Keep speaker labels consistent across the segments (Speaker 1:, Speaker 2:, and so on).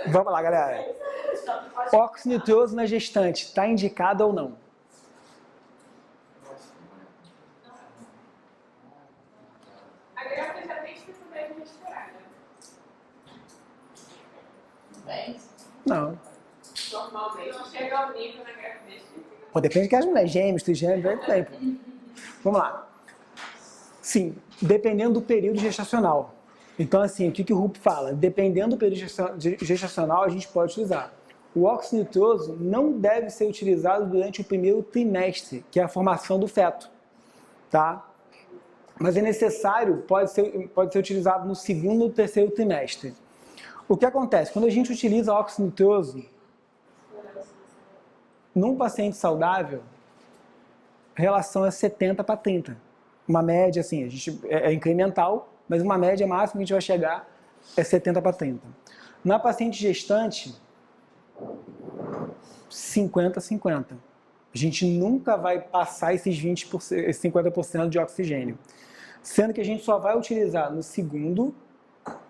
Speaker 1: Vamos lá, galera. Óxido nitroso na gestante, está indicado ou não?
Speaker 2: A grávida já tem dificuldade de respirar, né?
Speaker 1: Não.
Speaker 2: Normalmente chega ao nível na gravidez que fica.
Speaker 1: Pô, depende de que as mulheres, gêmeos, trigêmeos, vai tempo. Vamos lá. Sim, dependendo do período gestacional. Então, assim, o que o RUP fala? Dependendo do período gestacional, a gente pode utilizar. O óxido nitroso não deve ser utilizado durante o primeiro trimestre, que é a formação do feto, tá? Mas é necessário, pode ser utilizado no segundo ou terceiro trimestre. O que acontece? Quando a gente utiliza óxido nitroso num paciente saudável, a relação é 70 para 30. Uma média, assim, a gente, é incremental, mas uma média máxima que a gente vai chegar é 70 para 30. Na paciente gestante, 50-50. A gente nunca vai passar esses 20%, esses 50% de oxigênio. Sendo que a gente só vai utilizar no segundo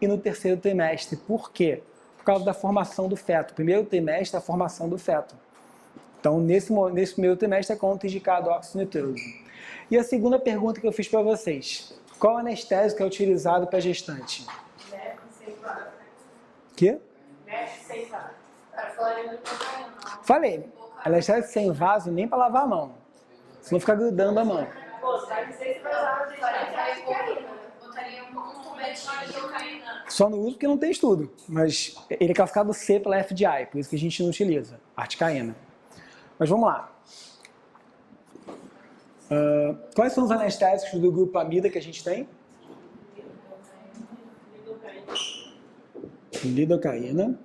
Speaker 1: e no terceiro trimestre. Por quê? Por causa da formação do feto. Primeiro trimestre é a formação do feto. Então, nesse primeiro trimestre é contraindicado óxido nitroso. E a segunda pergunta que eu fiz para vocês. Qual anestésico é utilizado para gestante? Quê? Falei. Anestésico sem vaso nem para lavar a mão. Senão fica grudando a mão. Só não uso porque não tem estudo. Mas ele é classificado C pela FDI, por isso que a gente não utiliza. Articaína. Mas vamos lá. Quais são os anestésicos do grupo amida que a gente tem? Lidocaína.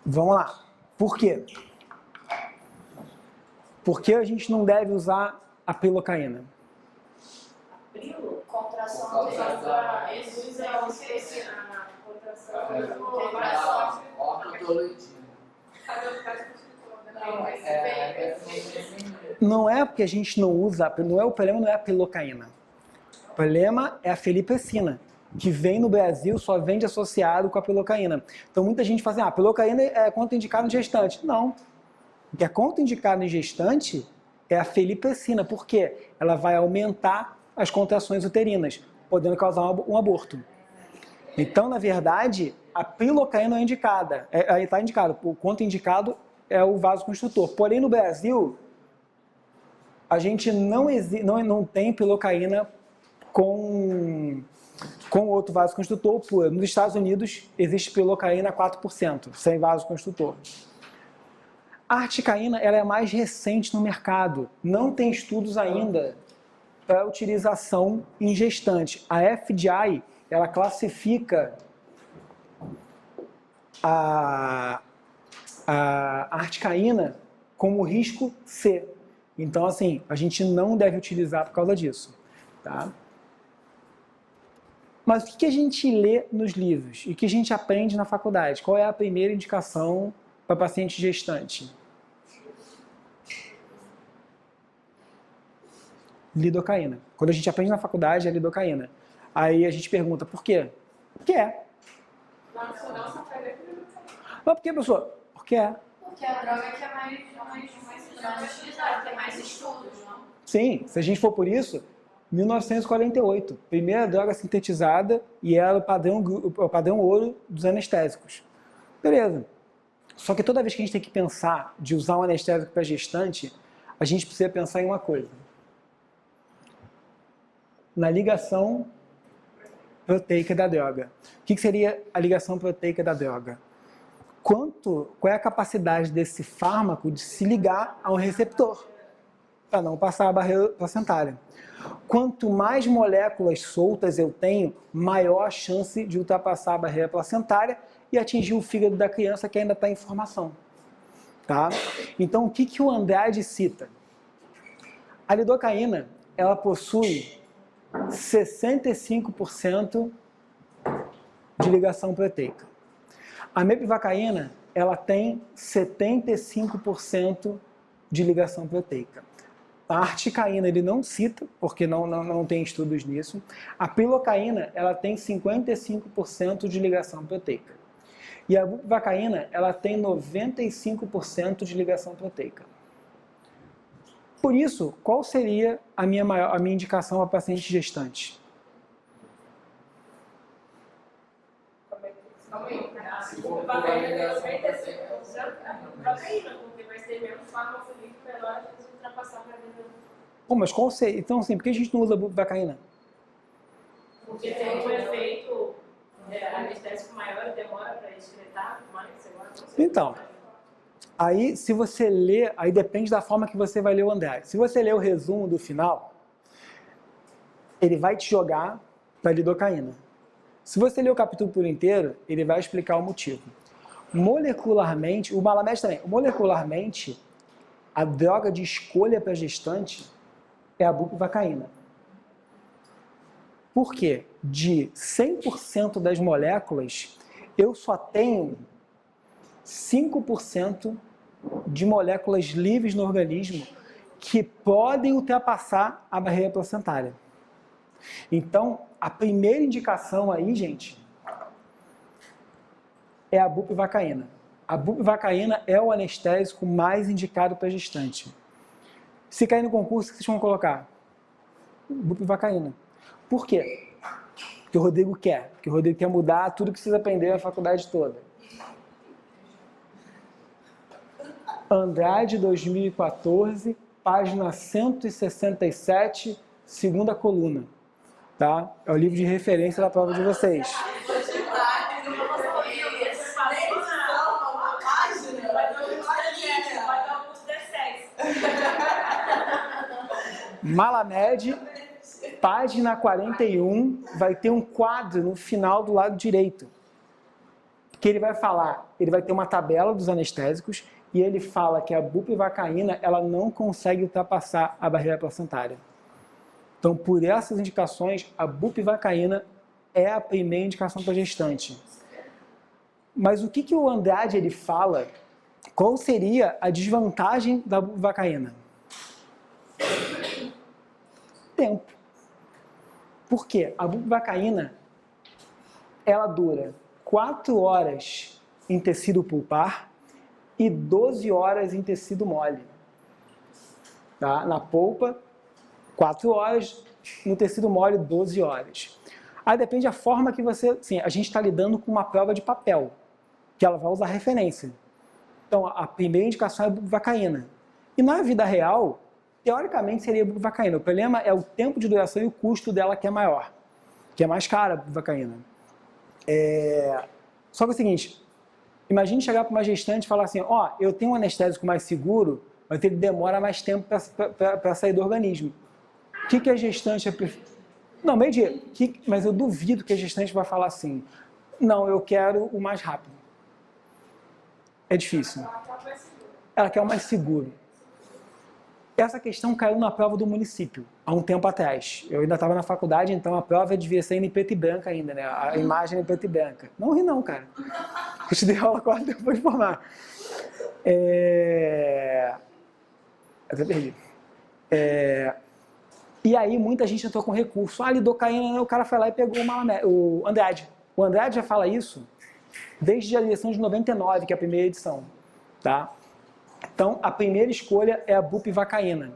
Speaker 1: Vamos lá. Por quê? Por que a gente não deve usar a pilocaína?
Speaker 3: Contração
Speaker 1: Não é porque a gente não usa, o problema não é a pilocaína. O problema é a felipecina, que vem no Brasil, só vende associado com a pilocaína. Então muita gente fala assim, a pilocaína é contraindicada em gestante. Não. O que é contraindicado em gestante é a felipecina. Por quê? Ela vai aumentar as contrações uterinas, podendo causar um aborto. Então, na verdade, a pilocaína é indicada. Aí está indicado. O contraindicado é o vasoconstritor. Porém, no Brasil, a gente não tem pilocaína com outro vasoconstritor puro. Nos Estados Unidos, existe pilocaína 4%, sem vasoconstritor. A articaína ela é mais recente no mercado. Não tem estudos ainda para utilização em gestante. A FDI, ela classifica a articaína como risco C. Então, assim, a gente não deve utilizar por causa disso. Tá? Mas o que a gente lê nos livros e o que a gente aprende na faculdade? Qual é a primeira indicação para paciente gestante? Lidocaína. Quando a gente aprende na faculdade, é lidocaína. Aí a gente pergunta, por quê? Porque é.
Speaker 2: Não,
Speaker 1: Mas por que, professor? Porque é.
Speaker 3: Porque a droga que é mais utilizada, tem mais estudos, não?
Speaker 1: Sim, se a gente for por isso, 1948, primeira droga sintetizada e era o padrão ouro dos anestésicos. Beleza. Só que toda vez que a gente tem que pensar de usar um anestésico para gestante, a gente precisa pensar em uma coisa. Na ligação proteica da droga. O que seria a ligação proteica da droga? Qual é a capacidade desse fármaco de se ligar a um receptor, para não passar a barreira placentária. Quanto mais moléculas soltas eu tenho, maior a chance de ultrapassar a barreira placentária e atingir o fígado da criança que ainda está em formação. Tá? Então, o que o Andrade cita? A lidocaína, ela possui 65% de ligação proteica. A mepivacaína ela tem 75% de ligação proteica. A articaína ele não cita, porque não tem estudos nisso. A pilocaína ela tem 55% de ligação proteica. E a bupivacaína ela tem 95% de ligação proteica. Por isso, qual seria a minha indicação para paciente gestante?
Speaker 2: Proteína, porque vai ser menos farmacêutico melhor a gente ultrapassar para vida.
Speaker 1: Pô, mas qual seria? Então, assim, por que a gente não usa bupivacaína?
Speaker 2: Porque tem um efeito anestésico maior e demora para excretar mais, sei lá.
Speaker 1: Então, aí se você ler, aí depende da forma que você vai ler o Andrade. Se você ler o resumo do final, ele vai te jogar para a lidocaína. Se você ler o capítulo por inteiro, ele vai explicar o motivo. Molecularmente, o Malamed também, molecularmente, a droga de escolha para gestante é a bupivacaína. Por quê? De 100% das moléculas, eu só tenho 5% de moléculas livres no organismo que podem ultrapassar a barreira placentária. Então, a primeira indicação aí, gente, é a bupivacaína. A bupivacaína é o anestésico mais indicado para gestante. Se cair no concurso, o que vocês vão colocar? Bupivacaína. Por quê? Porque o Rodrigo quer. Porque o Rodrigo quer mudar tudo que precisa aprender na faculdade toda. Andrade, 2014, página 167, segunda coluna. Tá? É o livro de referência da prova de vocês. Malamed, página 41, vai ter um quadro no final do lado direito. Que ele vai falar, ele vai ter uma tabela dos anestésicos e ele fala que a bupivacaína ela não consegue ultrapassar a barreira placentária. Então, por essas indicações, a bupivacaína é a primeira indicação para gestante. Mas o que o Andrade ele fala? Qual seria a desvantagem da bupivacaína? Tempo. Por quê? A bupivacaína ela dura 4 horas em tecido pulpar e 12 horas em tecido mole. Tá? Na polpa, 4 horas, no tecido mole, 12 horas. Aí depende da forma que você... Sim, a gente está lidando com uma prova de papel, que ela vai usar referência. Então, a primeira indicação é a bupivacaína. E na vida real, teoricamente seria a bupivacaína. O problema é o tempo de duração e o custo dela que é maior, que é mais cara a bupivacaína. Só que é o seguinte, imagine chegar para uma gestante e falar assim, ó, eu tenho um anestésico mais seguro, mas ele demora mais tempo para sair do organismo. O que a gestante... Não, meio dia, mas eu duvido que a gestante vai falar assim, não, eu quero o mais rápido. É difícil. Ela quer o mais seguro. Essa questão caiu na prova do município, há um tempo atrás. Eu ainda estava na faculdade, então a prova devia ser em preto e branco ainda, né? A imagem em preto e branca. Não ri não, cara. Eu te dei aula quase depois de formar. Até perdi. E aí muita gente entrou com recurso. Ah, lidocaína, né? O cara foi lá e pegou o Andrade. O Andrade já fala isso desde a eleição de 99, que é a primeira edição. Tá? Então, a primeira escolha é a bupivacaína.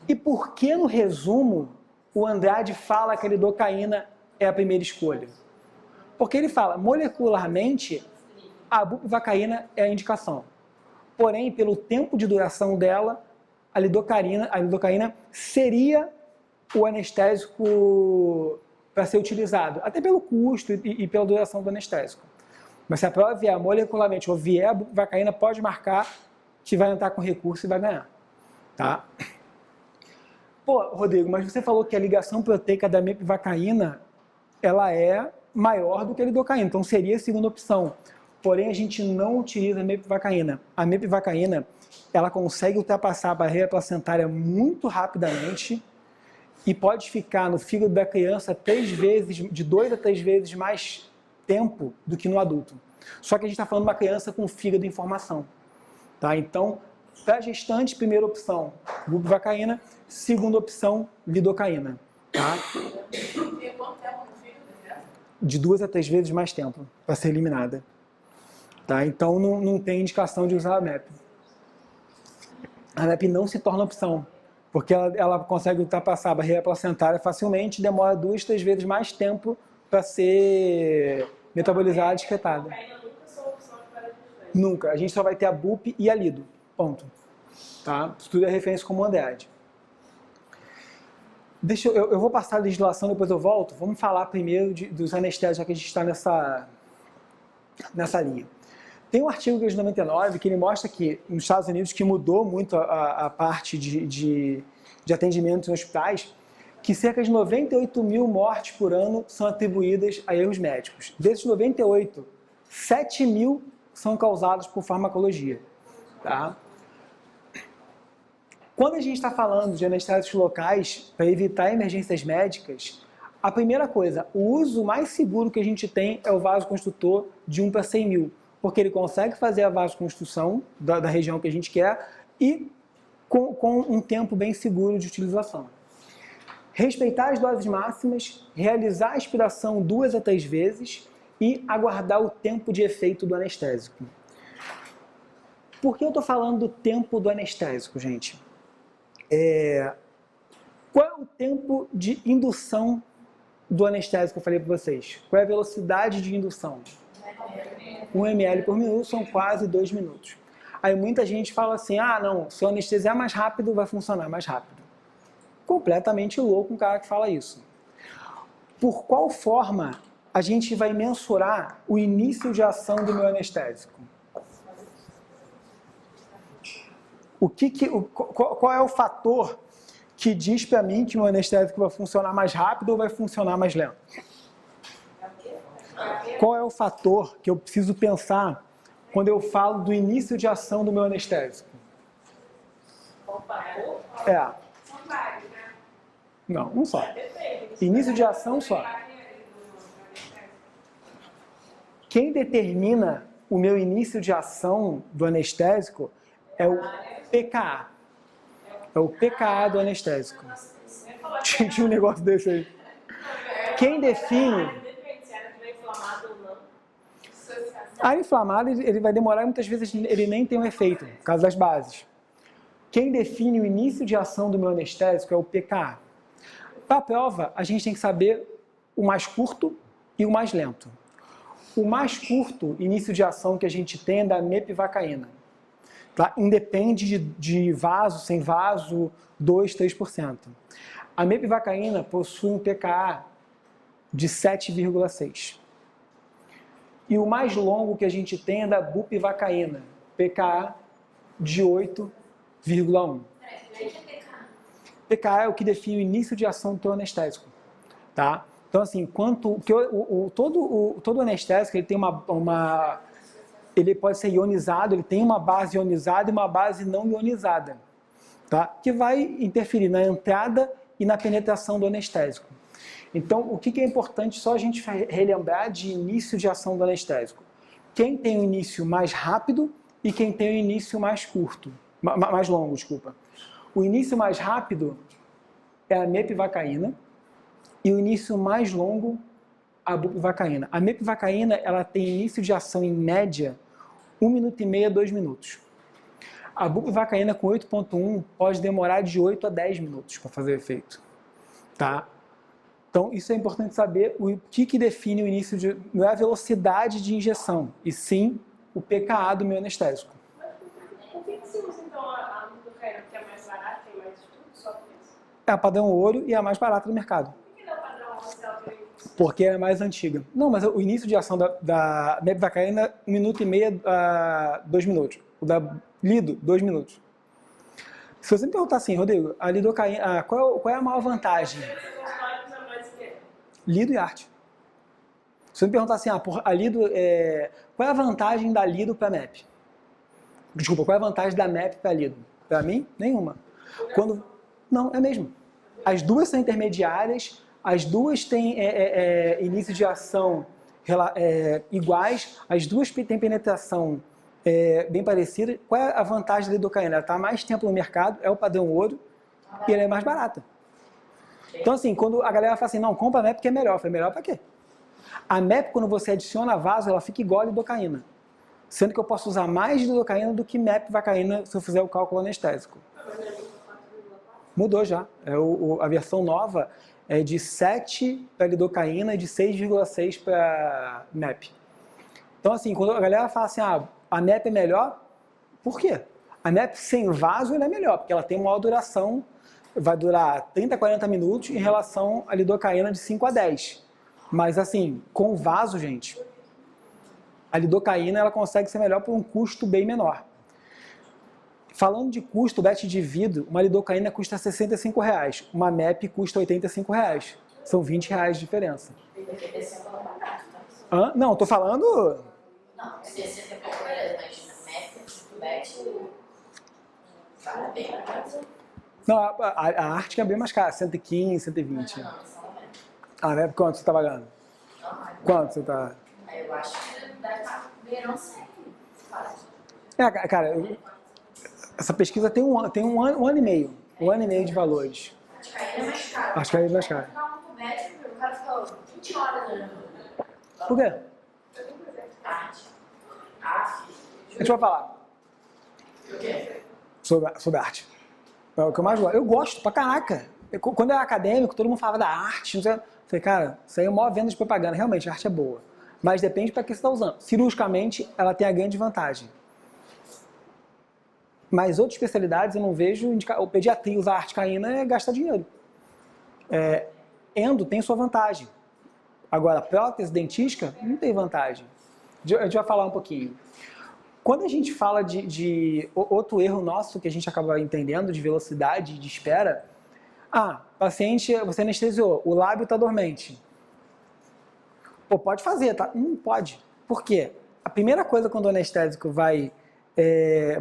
Speaker 1: E por que, no resumo, o Andrade fala que a lidocaína é a primeira escolha? Porque ele fala, molecularmente, a bupivacaína é a indicação. Porém, pelo tempo de duração dela, a lidocaína seria o anestésico para ser utilizado, até pelo custo e pela duração do anestésico. Mas se a prova vier molecularmente ou vier a bupivacaína, pode marcar que vai entrar com recurso e vai ganhar. Tá? Pô, Rodrigo, mas você falou que a ligação proteica da mepivacaína ela é maior do que a lidocaína, então seria a segunda opção. Porém, a gente não utiliza a mepivacaína. A mepivacaína, ela consegue ultrapassar a barreira placentária muito rapidamente e pode ficar no fígado da criança de 2 a 3 vezes mais tempo do que no adulto. Só que a gente está falando de uma criança com fígado em formação. Tá? Então, para gestante, primeira opção, bupivacaína, segunda opção, lidocaína. Tá?
Speaker 3: E quanto tempo no fígado, né?
Speaker 1: De 2 a 3 vezes mais tempo para ser eliminada. Tá? Então, não tem indicação de usar a MEP. A MEP não se torna opção, porque ela consegue ultrapassar a barreira placentária facilmente e demora 2 a 3 vezes mais tempo para ser metabolizada e excretada.
Speaker 2: Ainda nunca são opção de parasiticide.
Speaker 1: Nunca. A gente só vai ter a BUP e a lido. Ponto. Tá? Isso tudo é referência comodidade. Eu vou passar a legislação, depois eu volto. Vamos falar primeiro dos anestésicos, já que a gente está nessa linha. Tem um artigo de 99 que ele mostra que nos Estados Unidos, que mudou muito a parte de atendimento em hospitais, que cerca de 98 mil mortes por ano são atribuídas a erros médicos. Desses 98, 7 mil são causados por farmacologia. Tá? Quando a gente está falando de anestésicos locais para evitar emergências médicas, a primeira coisa, o uso mais seguro que a gente tem é o vasoconstrutor de 1 para 100 mil, porque ele consegue fazer a vasoconstrução da região que a gente quer e com um tempo bem seguro de utilização. Respeitar as doses máximas, realizar a aspiração 2 a 3 vezes e aguardar o tempo de efeito do anestésico. Por que eu estou falando do tempo do anestésico, gente? Qual é o tempo de indução do anestésico que eu falei para vocês? Qual é a velocidade de indução? 1 ml por minuto são quase 2 minutos. Aí muita gente fala assim, não, se eu anestesiar mais rápido, vai funcionar mais rápido. Completamente louco um cara que fala isso. Por qual forma a gente vai mensurar o início de ação do meu anestésico? Qual é o fator que diz para mim que o anestésico vai funcionar mais rápido ou vai funcionar mais lento? Qual é o fator que eu preciso pensar quando eu falo do início de ação do meu anestésico?
Speaker 3: São vários, né?
Speaker 1: Não, um só. Início de ação só. Quem determina o meu início de ação do anestésico é o PKA. É o PKA do anestésico. Tinha um negócio desse aí. Quem define... A inflamada, ele vai demorar e muitas vezes ele nem tem um efeito, por causa das bases. Quem define o início de ação do meu anestésico é o PKA. Para a prova, a gente tem que saber o mais curto e o mais lento. O mais curto início de ação que a gente tem é da mepivacaína. Tá? Independe de vaso, sem vaso, 2, 3%. A mepivacaína possui um PKA de 7,6. E o mais longo que a gente tem é da bupivacaína, PKA de 8,1. PKA é o que define o início de ação do teu anestésico. Tá? Então, assim, todo anestésico ele tem ele pode ser ionizado, ele tem uma base ionizada e uma base não ionizada, tá? Que vai interferir na entrada e na penetração do anestésico. Então, o que é importante só a gente relembrar de início de ação do anestésico? Quem tem o início mais rápido e quem tem o início mais curto, mais longo, desculpa. O início mais rápido é a mepivacaína e o início mais longo a bupivacaína. A mepivacaína ela tem início de ação em média 1 minuto e meio a 2 minutos. A bupivacaína com 8,1 pode demorar de 8 a 10 minutos para fazer o efeito. Tá? Então, isso é importante saber o que define o início de... Não é a velocidade de injeção, e sim o PKA do meu anestésico.
Speaker 2: Mas por que se usa, então, a lidocaína? Porque é mais barata, tem mais estudo, só por isso?
Speaker 1: É a padrão ouro e a mais barata do mercado.
Speaker 2: Por que não é o padrão oficial do isso?
Speaker 1: Porque é mais antiga. Não, mas o início de ação da mepivacaína, 1 minuto e meio a 2 minutos. O da lido, 2 minutos. Se você me perguntar assim, Rodrigo, a lidocaína, qual é a maior vantagem? Lido e arte. Se você me perguntar assim, a lido, qual é a vantagem da lido para MEP? Desculpa, qual é a vantagem da MEP para lido? Para mim, nenhuma. Não, é mesmo. As duas são intermediárias, as duas têm início de ação iguais, as duas têm penetração bem parecida. Qual é a vantagem da lidocaína? Ela está há mais tempo no mercado, é o padrão ouro e ela é mais barata. Então assim, quando a galera fala assim, não, compra a MEP porque é melhor. Eu falei, melhor para quê? A MEP, quando você adiciona vaso, ela fica igual a lidocaína. Sendo que eu posso usar mais lidocaína do que MEP vacaína se eu fizer o cálculo anestésico. Mudou já. A versão nova é de 7 para lidocaína e de 6,6 para MEP. Então assim, quando a galera fala assim, a MEP é melhor, por quê? A MEP sem vaso ela é melhor, porque ela tem maior duração, vai durar 30 a 40 minutos em relação à lidocaína de 5 a 10. Mas assim, com vaso, gente, a lidocaína ela consegue ser melhor por um custo bem menor. Falando de custo, bet de vidro, uma lidocaína custa R$65, uma MEP custa R$85. São R$20 de diferença. Não, tô falando...
Speaker 3: Não, 60 é pouco, mas MEP, bet, vale bem a casa.
Speaker 1: Não, a Ártica é bem mais cara, 115, 120. A MEP quanto você tá pagando? Quanto você tá...
Speaker 3: Eu acho que deve estar beirando 100.
Speaker 1: Cara, essa pesquisa tem um ano e meio. Um ano e meio de valores.
Speaker 3: Acho que aí é mais caro.
Speaker 1: Acho que aí é mais caro.
Speaker 3: O cara ficou 20 horas olhando.
Speaker 1: Por quê?
Speaker 3: Tarde.
Speaker 1: Deixa eu falar.
Speaker 3: O quê?
Speaker 1: Sobre arte. É o que eu mais gosto. Eu gosto pra caraca. Quando eu era acadêmico, todo mundo falava da arte. Não sei. Eu falei, cara, isso aí é a maior venda de propaganda. Realmente, a arte é boa. Mas depende para que você está usando. Cirurgicamente, ela tem a grande vantagem. Mas outras especialidades eu não vejo. O pediatria usar articaína é gastar dinheiro. Endo tem sua vantagem. Agora, prótese dentística não tem vantagem. A gente vai falar um pouquinho. Quando a gente fala de outro erro nosso que a gente acaba entendendo, de velocidade, de espera. Paciente, você anestesiou, o lábio está dormente. Pô, pode fazer, tá? Não pode. Por quê? A primeira coisa quando o anestésico vai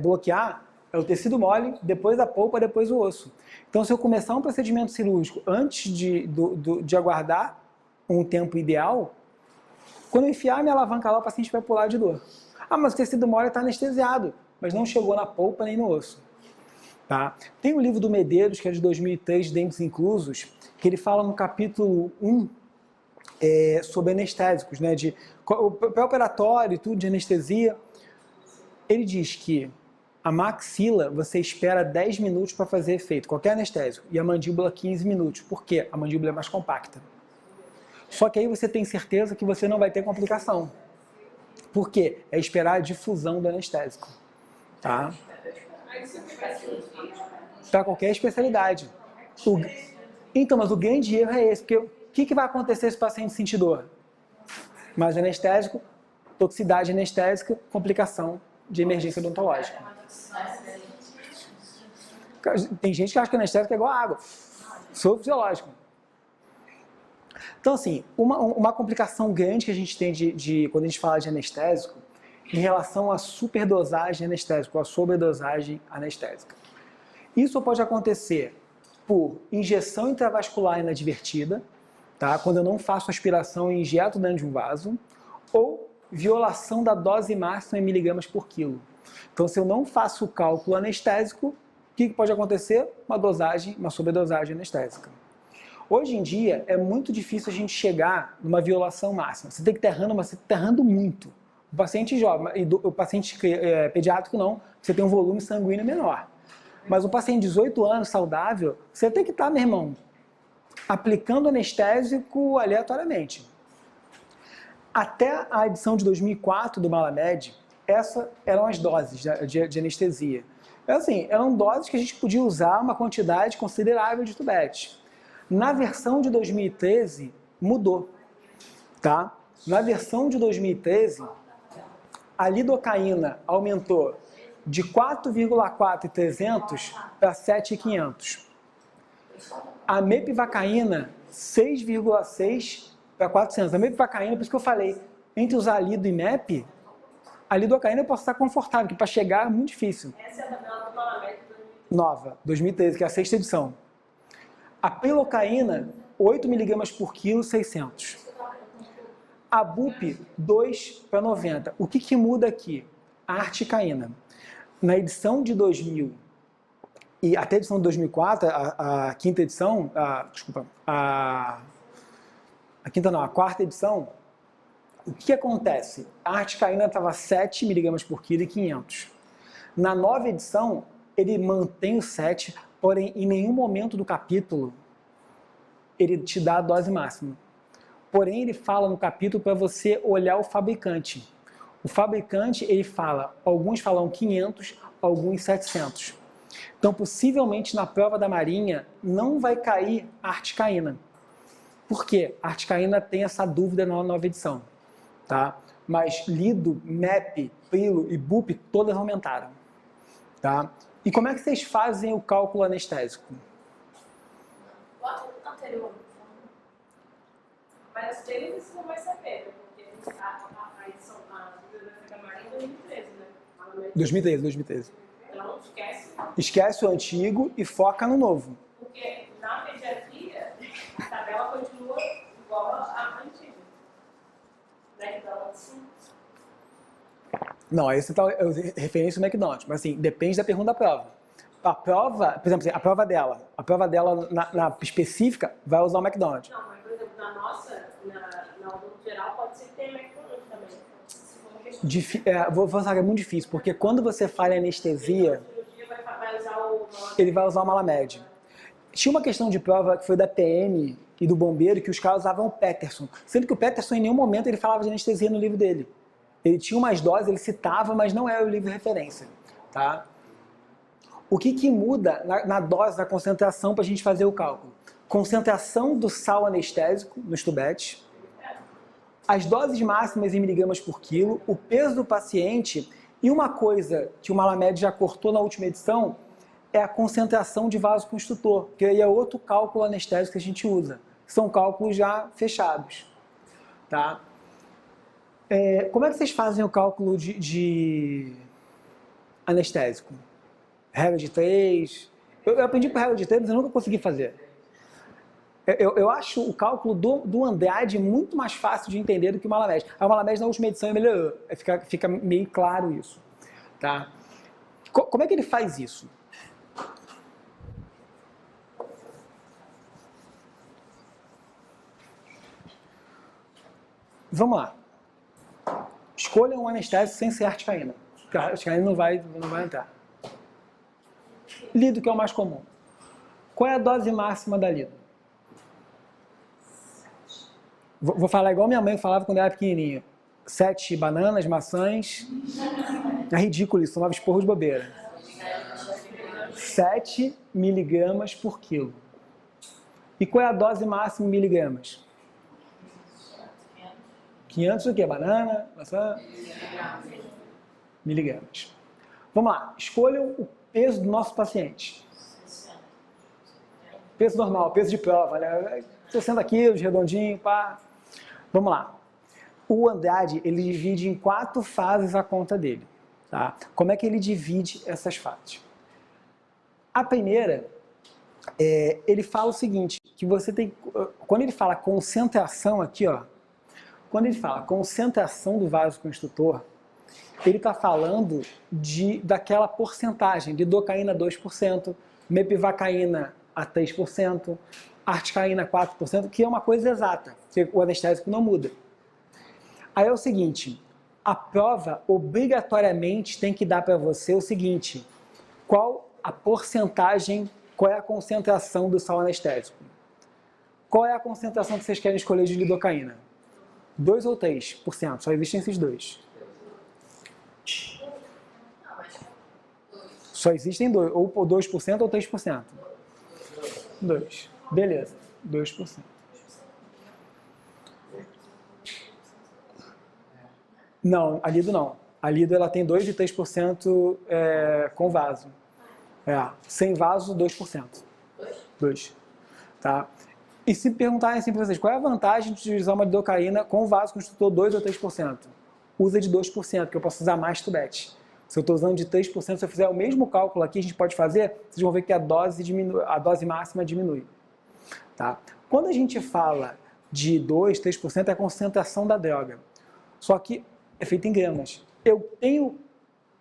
Speaker 1: bloquear é o tecido mole, depois a polpa, depois o osso. Então, se eu começar um procedimento cirúrgico antes de aguardar um tempo ideal, quando eu enfiar minha alavanca lá, o paciente vai pular de dor. Mas o tecido mole está anestesiado, mas não chegou na polpa nem no osso. Tá? Tem um livro do Medeiros, que é de 2003, Dentes Inclusos, que ele fala no capítulo 1 sobre anestésicos, né, de pré-operatório e tudo, de anestesia. Ele diz que a maxila você espera 10 minutos para fazer efeito, qualquer anestésico, e a mandíbula 15 minutos. Por quê? A mandíbula é mais compacta. Só que aí você tem certeza que você não vai ter complicação. Por quê? É esperar a difusão do anestésico. Tá? Para qualquer especialidade. Então, mas o grande erro é esse, porque o que vai acontecer se o paciente sentir dor? Mais anestésico, toxicidade anestésica, complicação de emergência odontológica. Tem gente que acha que anestésico é igual a água. Soro fisiológico. Então, assim, uma complicação grande que a gente tem quando a gente fala de anestésico, em relação à superdosagem anestésica, ou à sobredosagem anestésica. Isso pode acontecer por injeção intravascular inadvertida, tá? Quando eu não faço aspiração e injeto dentro de um vaso, ou violação da dose máxima em miligramas por quilo. Então, se eu não faço o cálculo anestésico, o que pode acontecer? Uma sobredosagem anestésica. Hoje em dia, é muito difícil a gente chegar numa violação máxima. Você tem que estar errando, mas você está errando muito. O paciente jovem, e o paciente pediátrico não, você tem um volume sanguíneo menor. Mas o paciente de 18 anos, saudável, você tem que estar, meu irmão, aplicando anestésico aleatoriamente. Até a edição de 2004 do Malamed, essas eram as doses de anestesia. Assim, eram doses que a gente podia usar uma quantidade considerável de tubetes. Na versão de 2013, mudou. Tá? Na versão de 2013, a lidocaína aumentou de 4,4,300 para 7,500. A mepivacaína, 6,6 para 400. A mepivacaína, por isso que eu falei, entre usar lido e MEP, a lidocaína eu posso estar confortável, porque para chegar é muito difícil.
Speaker 2: Essa é a tabela do Malamed
Speaker 1: Nova, 2013, que é a 6ª edição. A pilocaína, 8 mg por quilo, 600. A BUP, 2/90. O que muda aqui? A articaína. Na edição de 2000 e até a edição de 2004, a quinta edição, a quarta edição, o que acontece? A articaína estava 7 mg por quilo e 500. Na nova edição, ele mantém o 7, porém, em nenhum momento do capítulo, ele te dá a dose máxima. Porém, ele fala no capítulo para você olhar o fabricante. O fabricante, ele fala, alguns falam 500, alguns 700. Então, possivelmente, na prova da Marinha, não vai cair a articaína. Por quê? A articaína tem essa dúvida na nova edição. Tá? Mas Lido, MEP, Prilo e BUP, todas aumentaram. Tá? E como é que vocês fazem o cálculo anestésico?
Speaker 3: Bota o anterior.
Speaker 2: Mas deles isso não vai saber, porque a edição da Bibliografia da Marinha é 2013, né?
Speaker 1: 2013.
Speaker 2: Então, esquece.
Speaker 1: Esquece o antigo e foca no novo.
Speaker 2: Porque na pediatria, a tabela continua igual à antiga. Né? Então, assim.
Speaker 1: Não, aí você está referência ao McDonald's, mas assim, depende da pergunta da prova. A prova, por exemplo, a prova dela na específica, vai usar o McDonald's.
Speaker 2: Não, mas por exemplo, na nossa, na odonto geral, pode ser que tenha McDonald's também. Se for uma questão
Speaker 1: Vou falar que é muito difícil, porque quando você fala em anestesia,
Speaker 2: vai usar o
Speaker 1: ele vai usar o Malamed. Tinha uma questão de prova que foi da PM e do bombeiro, que os caras usavam o Peterson. Sendo que o Peterson, em nenhum momento, ele falava de anestesia no livro dele. Ele tinha umas doses, ele citava, mas não era o livro de referência. Tá? O que muda na dose, na concentração, para a gente fazer o cálculo? Concentração do sal anestésico nos tubetes, as doses máximas em miligramas por quilo, o peso do paciente e uma coisa que o Malamed já cortou na última edição é a concentração de vasoconstrutor, que aí é outro cálculo anestésico que a gente usa. São cálculos já fechados. Tá? Como é que vocês fazem o cálculo de anestésico? Regra de 3. Eu aprendi por regra de 3, mas eu nunca consegui fazer. Eu acho o cálculo do Andrade muito mais fácil de entender do que o Malamed. O Malamed na última edição melhorou. Fica meio claro isso. Tá? Como é que ele faz isso? Vamos lá. Escolha um anestésico sem ser articaína. Porque a articaína não vai entrar. Lido, que é o mais comum. Qual é a dose máxima da Lido? Vou falar igual minha mãe falava quando eu era pequenininho. 7 bananas, maçãs. É ridículo isso, tomava esporro de bobeira. 7 miligramas por quilo. E qual é a dose máxima em miligramas? 500 o quê? Banana, maçã? Miligramas. Vamos lá. Escolham o peso do nosso paciente. Peso normal, peso de prova, né? 60 quilos, redondinho, pá. Vamos lá. O Andrade, ele divide em 4 fases a conta dele. Tá? Como é que ele divide essas fases? A primeira, ele fala o seguinte, que você tem... Quando ele fala concentração aqui, ó, quando ele fala concentração do vasoconstrutor, ele está falando daquela porcentagem de lidocaína 2%, mepivacaína a 3%, articaína 4%, que é uma coisa exata, que o anestésico não muda. Aí é o seguinte, a prova obrigatoriamente tem que dar para você o seguinte, qual a porcentagem, qual é a concentração do sal anestésico? Qual é a concentração que vocês querem escolher de lidocaína? 2 ou 3%, só existem esses dois. Só existem dois, ou 2% ou 3%. 2. Beleza, 2%. Não, a Lido não. A Lido ela tem 2 e 3% com vaso. Sem vaso, 2%. 2. Tá? E se perguntarem assim para vocês, qual é a vantagem de utilizar uma lidocaína com vasoconstrutor 2 ou 3%? Usa de 2%, porque eu posso usar mais tubete. Se eu estou usando de 3%, se eu fizer o mesmo cálculo aqui, a gente pode fazer, vocês vão ver que a dose máxima diminui. Tá? Quando a gente fala de 2, 3% é a concentração da droga. Só que é feito em gramas. Eu tenho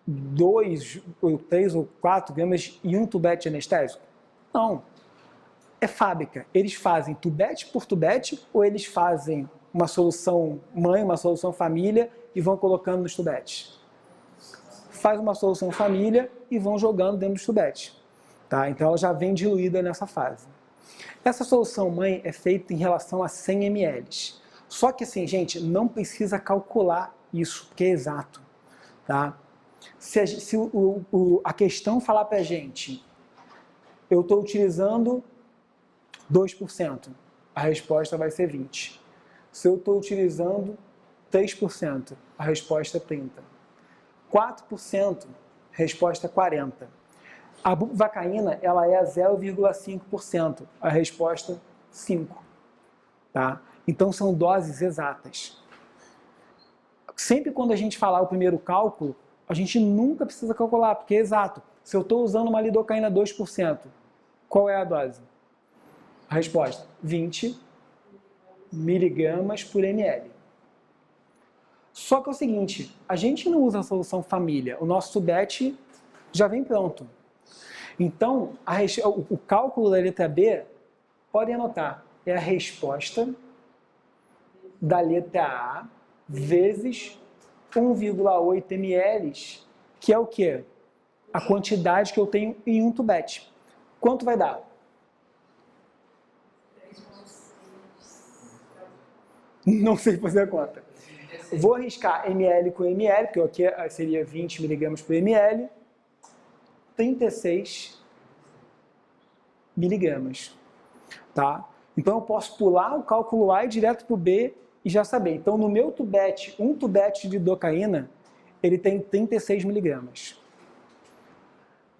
Speaker 1: 2, ou 3 ou 4 gramas e um tubete anestésico? Não. É fábrica. Eles fazem tubete por tubete ou eles fazem uma solução mãe, uma solução família e vão colocando nos tubetes? Faz uma solução família e vão jogando dentro dos tubetes. Tá? Então ela já vem diluída nessa fase. Essa solução mãe é feita em relação a 100 ml. Só que assim, gente, não precisa calcular isso, porque é exato. Tá? Se a questão falar para a gente, eu estou utilizando 2%, a resposta vai ser 20%. Se eu estou utilizando 3%, a resposta é 30%. 4%, resposta 40%. A bupivacaína, ela é a 0,5%, a resposta 5%. Tá? Então são doses exatas. Sempre quando a gente falar o primeiro cálculo, a gente nunca precisa calcular, porque é exato. Se eu estou usando uma lidocaína 2%, qual é a dose? A resposta, 20 miligramas por ml. Só que é o seguinte, a gente não usa a solução família, o nosso tubete já vem pronto. Então, o cálculo da letra B, podem anotar, é a resposta da letra A vezes 1,8 ml, que é o quê? A quantidade que eu tenho em um tubete. Quanto vai dar? Não sei fazer a conta. Vou arriscar ml com ml, porque aqui seria 20 mg por ml. 36 miligramas. Tá? Então eu posso pular o cálculo A e ir direto para o B e já saber. Então no meu tubete, um tubete de lidocaína, ele tem 36 miligramas.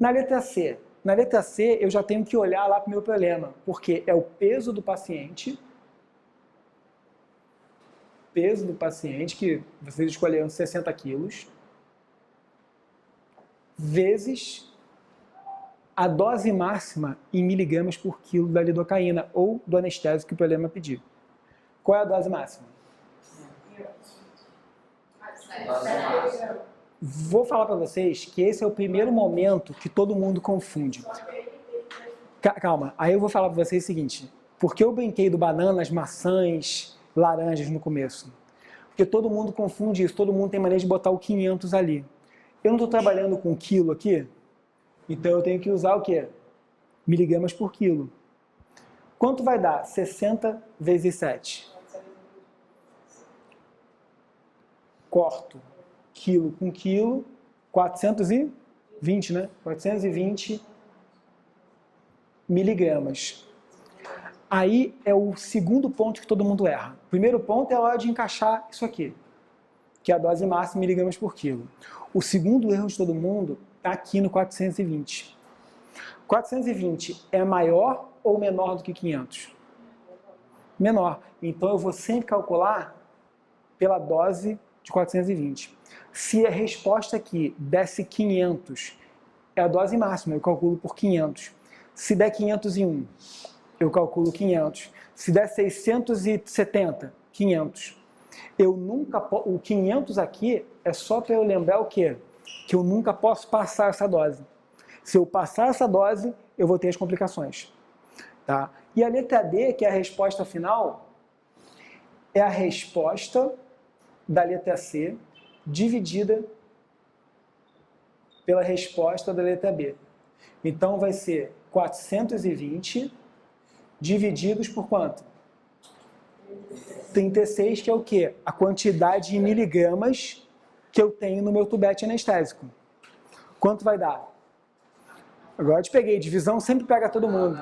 Speaker 1: Na letra C. Na letra C eu já tenho que olhar lá para o meu problema, porque é o peso do paciente, que vocês escolheram 60 quilos, vezes a dose máxima em miligramas por quilo da lidocaína ou do anestésico que o problema pedir. Qual é a dose máxima? Vou falar para vocês que esse é o primeiro momento que todo mundo confunde. Calma, aí eu vou falar para vocês o seguinte, porque eu brinquei do bananas, maçãs, laranjas no começo? Porque todo mundo confunde isso, todo mundo tem maneira de botar o 500 ali. Eu não estou trabalhando com quilo aqui, então eu tenho que usar o quê? Miligramas por quilo. Quanto vai dar? 60 vezes 7. Corto quilo com quilo, 420, né? 420 miligramas. Aí é o segundo ponto que todo mundo erra. O primeiro ponto é a hora de encaixar isso aqui, que é a dose máxima em miligramas por quilo. O segundo erro de todo mundo está aqui no 420. 420 é maior ou menor do que 500? Menor. Então eu vou sempre calcular pela dose de 420. Se a resposta aqui desse 500, é a dose máxima, eu calculo por 500. Se der 501, eu calculo 500. Se der 670, 500. O 500 aqui é só para eu lembrar o quê? Que eu nunca posso passar essa dose. Se eu passar essa dose, eu vou ter as complicações. Tá? E a letra D, que é a resposta final, é a resposta da letra C dividida pela resposta da letra B. Então vai ser 420 divididos por quanto? 36, que é o quê? A quantidade em miligramas que eu tenho no meu tubete anestésico. Quanto vai dar? Agora eu te peguei, divisão sempre pega todo mundo.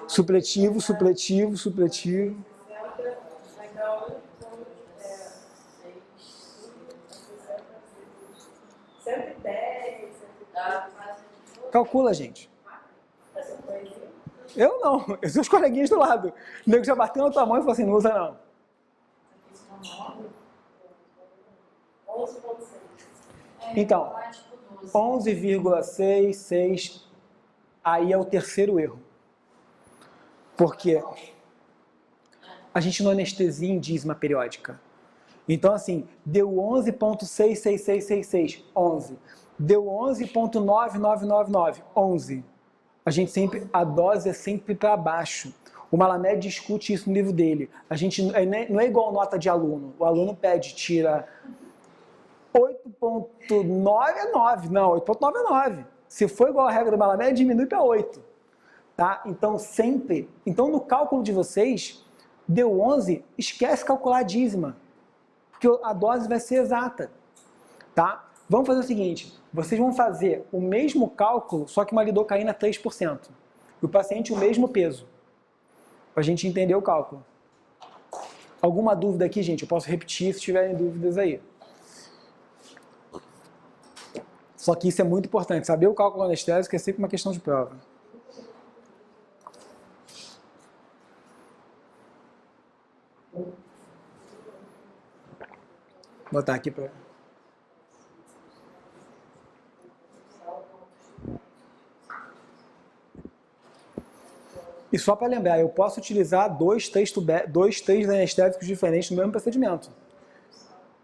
Speaker 1: Supletivo, supletivo, supletivo. Calcula, gente. Eu não, eu sou os coleguinhas do lado. O nego já bateu na tua mão e falou assim, não usa não.
Speaker 2: 11,6.
Speaker 1: Então, 11,66, aí é o terceiro erro. Porque a gente não anestesia em dízima periódica. Então, assim, deu 11,66666, 11. Deu 11,9999, 11. A dose é sempre para baixo. O Malamed discute isso no livro dele. A gente não é igual nota de aluno. O aluno pede, tira 8,9 é 9. Não, 8,9 é 9. Se for igual a regra do Malamed, diminui para 8. Tá? Então, sempre. Então, no cálculo de vocês, deu 11, esquece calcular a dízima. Porque a dose vai ser exata. Tá? Vamos fazer o seguinte, vocês vão fazer o mesmo cálculo, só que uma lidocaína 3%. E o paciente o mesmo peso. Para a gente entender o cálculo. Alguma dúvida aqui, gente? Eu posso repetir se tiverem dúvidas aí. Só que isso é muito importante. Saber o cálculo anestésico é sempre uma questão de prova. Vou botar aqui para... E só para lembrar, eu posso utilizar dois, três anestésicos diferentes no mesmo procedimento.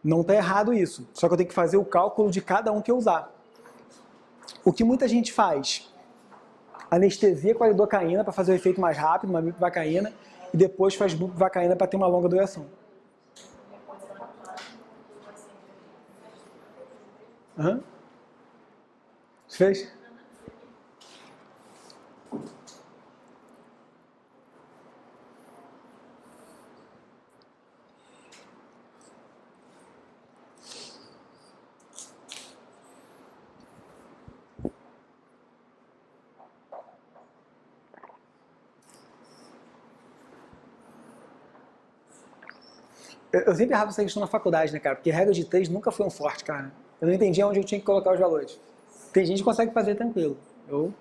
Speaker 1: Não está errado isso. Só que eu tenho que fazer o cálculo de cada um que eu usar. O que muita gente faz? Anestesia com a lidocaína para fazer o efeito mais rápido, uma bupivacaína, e depois faz bupivacaína para ter uma longa duração. Aham? Você fez? Eu sempre errava essa questão na faculdade, né, cara? Porque regra de 3 nunca foi um forte, cara. Eu não entendia onde eu tinha que colocar os valores. Tem gente que consegue fazer tranquilo. Eu...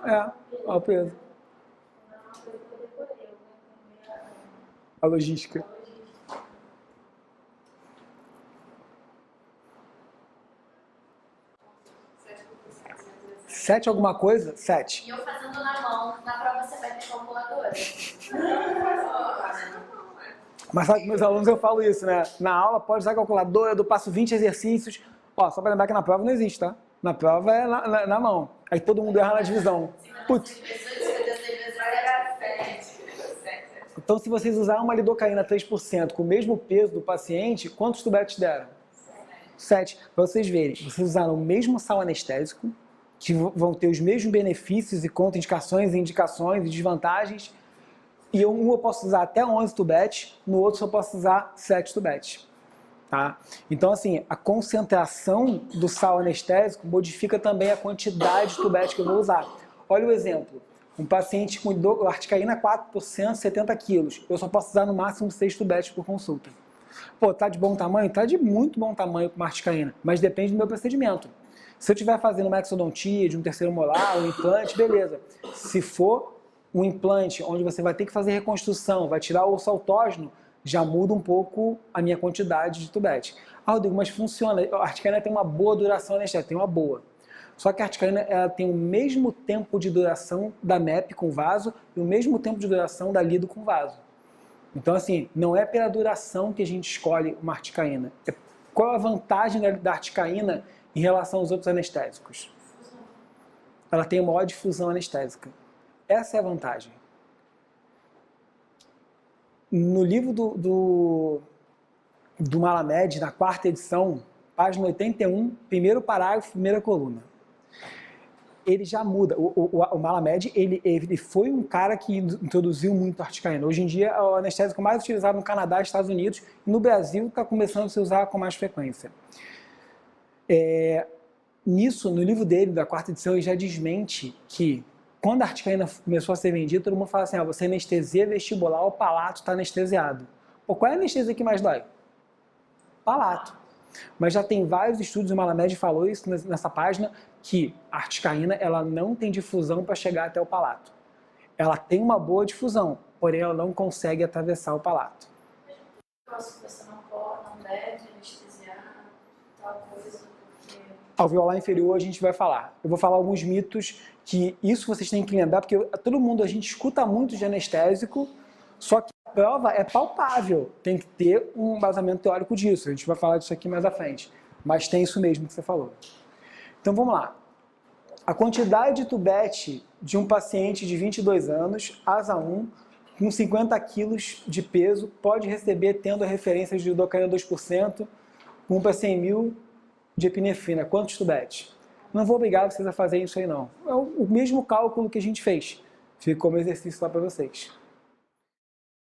Speaker 1: Olha o peso. A logística. 7 alguma coisa? 7.
Speaker 3: E eu fazendo na mão, na prova você vai ter calculadora.
Speaker 1: Mas sabe que meus alunos eu falo isso, né? Na aula pode usar calculadora, eu passo 20 exercícios. Ó, só para lembrar que na prova não existe, tá? Na prova é na mão. Aí todo mundo erra na divisão. Putz. Então, se vocês usarem uma lidocaína 3% com o mesmo peso do paciente, quantos tubetes deram? 7. Para vocês verem, vocês usaram o mesmo sal anestésico, que vão ter os mesmos benefícios e contraindicações, indicações e desvantagens. E um eu posso usar até 11 tubetes, no outro só posso usar 7 tubetes. Tá? Então, assim, a concentração do sal anestésico modifica também a quantidade de tubetes que eu vou usar. Olha o exemplo. Um paciente com articaína 4%, 70 quilos. Eu só posso usar no máximo 6 tubetes por consulta. Pô, tá de bom tamanho? Tá de muito bom tamanho com uma articaína, mas depende do meu procedimento. Se eu estiver fazendo uma exodontia de um terceiro molar, um implante, beleza. Se for um implante onde você vai ter que fazer reconstrução, vai tirar o osso autógeno, já muda um pouco a minha quantidade de tubete. Ah, Rodrigo, mas funciona. A articaína tem uma boa duração anestésica, tem uma boa. Só que a articaína ela tem o mesmo tempo de duração da MEP com vaso e o mesmo tempo de duração da lido com vaso. Então, assim, não é pela duração que a gente escolhe uma articaína. Qual a vantagem da articaína em relação aos outros anestésicos? Ela tem maior difusão anestésica. Essa é a vantagem. No livro do Malamed, na 4ª edição, página 81, primeiro parágrafo, primeira coluna. Ele já muda. O Malamed, ele foi um cara que introduziu muito a articaína. Hoje em dia, é o anestésico mais utilizado no Canadá e Estados Unidos. E no Brasil, está começando a se usar com mais frequência. Nisso, no livro dele, da 4ª edição, ele já desmente que quando a articaína começou a ser vendida, todo mundo fala assim, você anestesia vestibular, o palato está anestesiado. Pô, qual é a anestesia que mais dói? Palato. Mas já tem vários estudos, o Malamed falou isso nessa página, que a articaína ela não tem difusão para chegar até o palato. Ela tem uma boa difusão, porém ela não consegue atravessar o palato.
Speaker 3: Negócio que você não deve anestesiar, tal coisa, porque...
Speaker 1: Alveolar inferior a gente vai falar. Eu vou falar alguns mitos que isso vocês têm que lembrar, porque todo mundo, a gente escuta muito de anestésico, só que a prova é palpável. Tem que ter um embasamento teórico disso. A gente vai falar disso aqui mais à frente. Mas tem isso mesmo que você falou. Então vamos lá. A quantidade de tubete de um paciente de 22 anos, asa 1, com 50 quilos de peso, pode receber tendo a referência de lidocaína 2%, com para 100 mil de epinefrina. Quantos tubetes? Não vou obrigar vocês a fazer isso aí não. É o mesmo cálculo que a gente fez. Fica como exercício lá para vocês.